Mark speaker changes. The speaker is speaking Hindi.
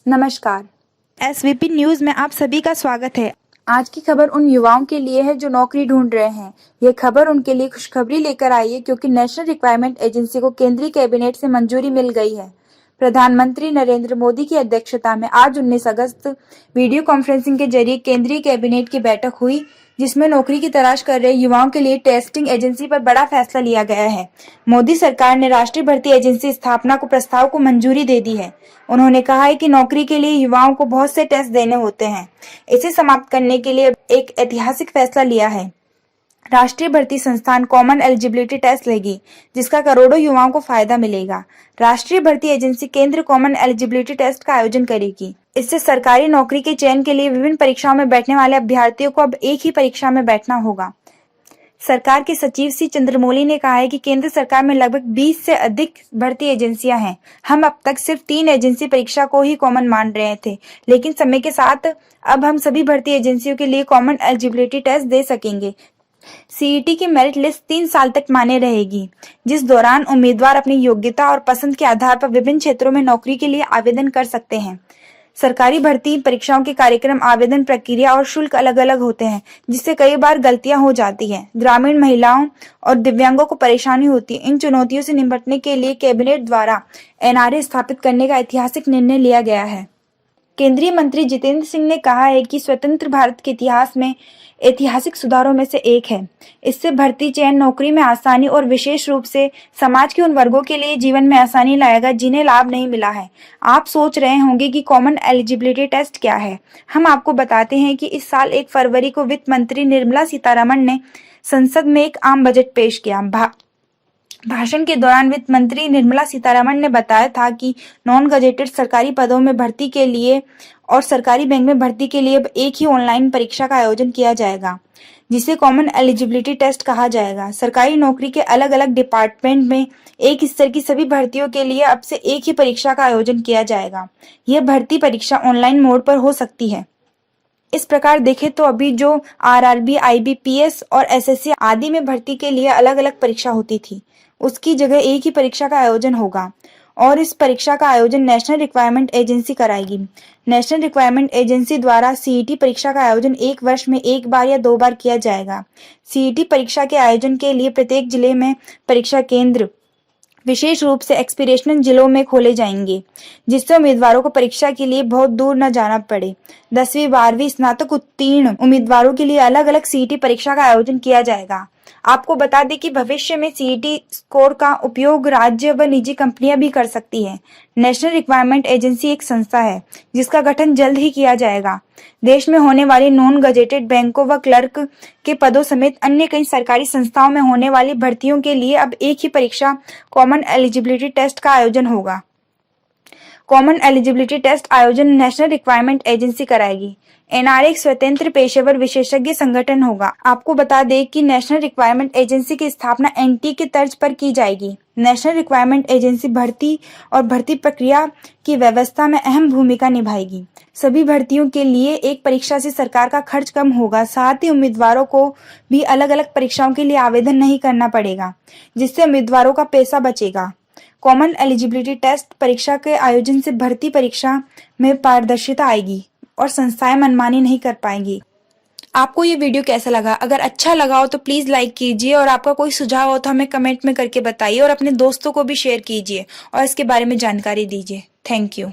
Speaker 1: नमस्कार, एसवीपी न्यूज में आप सभी का स्वागत है। आज की खबर उन युवाओं के लिए है जो नौकरी ढूंढ रहे हैं। ये खबर उनके लिए खुशखबरी लेकर आई है क्योंकि नेशनल रिक्वायरमेंट एजेंसी को केंद्रीय कैबिनेट से मंजूरी मिल गई है। प्रधानमंत्री नरेंद्र मोदी की अध्यक्षता में आज 19 अगस्त वीडियो कॉन्फ्रेंसिंग के जरिए केंद्रीय कैबिनेट की बैठक हुई, जिसमें नौकरी की तलाश कर रहे युवाओं के लिए टेस्टिंग एजेंसी पर बड़ा फैसला लिया गया है। मोदी सरकार ने राष्ट्रीय भर्ती एजेंसी स्थापना को प्रस्ताव को मंजूरी दे दी है। उन्होंने कहा है कि नौकरी के लिए युवाओं को बहुत से टेस्ट देने होते हैं। इसे समाप्त करने के लिए एक ऐतिहासिक फैसला लिया है। राष्ट्रीय भर्ती संस्थान कॉमन एलिजिबिलिटी टेस्ट लेगी, जिसका करोड़ों युवाओं को फायदा मिलेगा। राष्ट्रीय भर्ती एजेंसी केंद्र कॉमन एलिजिबिलिटी टेस्ट का आयोजन करेगी। इससे सरकारी नौकरी के चयन के लिए विभिन्न परीक्षाओं में बैठने वाले अभ्यर्थियों को अब एक ही परीक्षा में बैठना होगा। सरकार के सचिव सी चंद्रमौली ने कहा है कि केंद्र सरकार में लगभग 20 से अधिक भर्ती एजेंसियां हैं। हम अब तक सिर्फ 3 एजेंसी परीक्षा को ही कॉमन मान रहे थे, लेकिन समय के साथ अब हम सभी भर्ती एजेंसियों के लिए कॉमन एलिजिबिलिटी टेस्ट दे सकेंगे। सीईटी की मेरिट लिस्ट 3 साल तक मान्य रहेगी, जिस दौरान उम्मीदवार अपनी योग्यता और पसंद के आधार पर विभिन्न क्षेत्रों में नौकरी के लिए आवेदन कर सकते हैं। सरकारी भर्ती परीक्षाओं के कार्यक्रम, आवेदन प्रक्रिया और शुल्क अलग अलग होते हैं, जिससे कई बार गलतियां हो जाती हैं। ग्रामीण महिलाओं और दिव्यांगों को परेशानी होती है। इन चुनौतियों से निपटने के लिए कैबिनेट द्वारा एनआरए स्थापित करने का ऐतिहासिक निर्णय लिया गया है। केंद्रीय मंत्री जितेंद्र सिंह ने कहा है कि स्वतंत्र भारत के इतिहास में ऐतिहासिक सुधारों में से एक है। इससे भर्ती चयन, नौकरी में आसानी और विशेष रूप से समाज के उन वर्गों के लिए जीवन में आसानी लाएगा जिन्हें लाभ नहीं मिला है। आप सोच रहे होंगे कि कॉमन एलिजिबिलिटी टेस्ट क्या है। हम आपको बताते हैं कि इस साल 1 फरवरी को वित्त मंत्री निर्मला सीतारमण ने संसद में एक आम बजट पेश किया। भाषण के दौरान वित्त मंत्री निर्मला सीतारमण ने बताया था कि नॉन गजेटेड सरकारी पदों में भर्ती के लिए और सरकारी बैंक में भर्ती के लिए अब एक ही ऑनलाइन परीक्षा का आयोजन किया जाएगा, जिसे कॉमन एलिजिबिलिटी टेस्ट कहा जाएगा। सरकारी नौकरी के अलग अलग डिपार्टमेंट में एक स्तर की सभी भर्तियों के लिए अब से एक ही परीक्षा का आयोजन किया जाएगा। यह भर्ती परीक्षा ऑनलाइन मोड पर हो सकती है। इस प्रकार देखें तो अभी जो आरआरबी, आईबीपीएस और एसएससी आदि में भर्ती के लिए अलग अलग परीक्षा होती थी, उसकी जगह एक ही परीक्षा का आयोजन होगा और इस परीक्षा का आयोजन नेशनल रिक्वायरमेंट एजेंसी कराएगी। नेशनल रिक्वायरमेंट एजेंसी द्वारा सीईटी परीक्षा का आयोजन 1 वर्ष में 1 बार या 2 बार किया जाएगा। सीईटी परीक्षा के आयोजन के लिए प्रत्येक जिले में परीक्षा केंद्र विशेष रूप से एक्सपीरेशनल जिलों में खोले जाएंगे, जिससे उम्मीदवारों को परीक्षा के लिए बहुत दूर न जाना पड़े। 10वीं 12वीं स्नातक उत्तीर्ण उम्मीदवारों के लिए अलग अलग सीईटी परीक्षा का आयोजन किया जाएगा। आपको बता दें कि भविष्य में सीईटी स्कोर का उपयोग राज्य व निजी कंपनियां भी कर सकती है। नेशनल रिक्वायरमेंट एजेंसी एक संस्था है जिसका गठन जल्द ही किया जाएगा। देश में होने वाली नॉन गजेटेड बैंकों व क्लर्क के पदों समेत अन्य कई सरकारी संस्थाओं में होने वाली भर्तियों के लिए अब एक ही परीक्षा कॉमन एलिजिबिलिटी टेस्ट का आयोजन होगा। कॉमन एलिजिबिलिटी टेस्ट आयोजन नेशनल रिक्वायरमेंट एजेंसी कराएगी। एनआरए एक स्वतंत्र पेशेवर विशेषज्ञ संगठन होगा। आपको बता दें कि नेशनल रिक्वायरमेंट एजेंसी की स्थापना एनटी के तर्ज पर की जाएगी। नेशनल रिक्वायरमेंट एजेंसी भर्ती और भर्ती प्रक्रिया की व्यवस्था में अहम भूमिका निभाएगी। सभी भर्तियों के लिए एक परीक्षा से सरकार का खर्च कम होगा। साथ ही उम्मीदवारों को भी अलग अलग परीक्षाओं के लिए आवेदन नहीं करना पड़ेगा, जिससे उम्मीदवारों का पैसा बचेगा। कॉमन एलिजिबिलिटी टेस्ट परीक्षा के आयोजन से भर्ती परीक्षा में पारदर्शिता आएगी और संस्थाएं मनमानी नहीं कर पाएंगी। आपको ये वीडियो कैसा लगा? अगर अच्छा लगा हो तो प्लीज़ लाइक कीजिए और आपका कोई सुझाव हो तो हमें कमेंट में करके बताइए और अपने दोस्तों को भी शेयर कीजिए और इसके बारे में जानकारी दीजिए। Thank you.